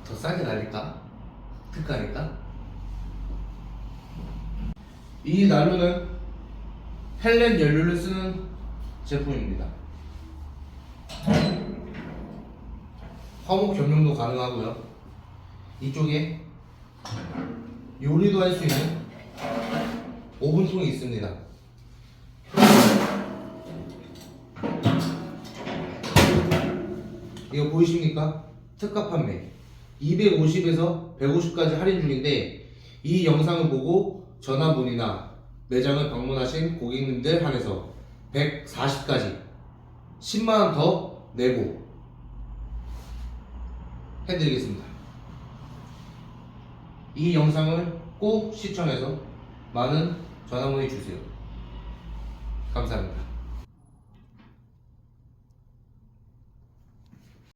더 싸게 날릴까? 특가니까. 이 난로는 펠렛 연료를 쓰는 제품입니다. 화목 겸용도 가능하고요. 이쪽에 요리도 할 수 있는 오븐통이 있습니다. 이거 보이십니까? 특가 판매 250에서 150까지 할인 중인데, 이 영상을 보고 전화문의나 매장을 방문하신 고객님들 한해서 140까지 10만원 더 내고 해드리겠습니다. 이 영상을 꼭 시청해서 많은 전화문의 주세요. 감사합니다.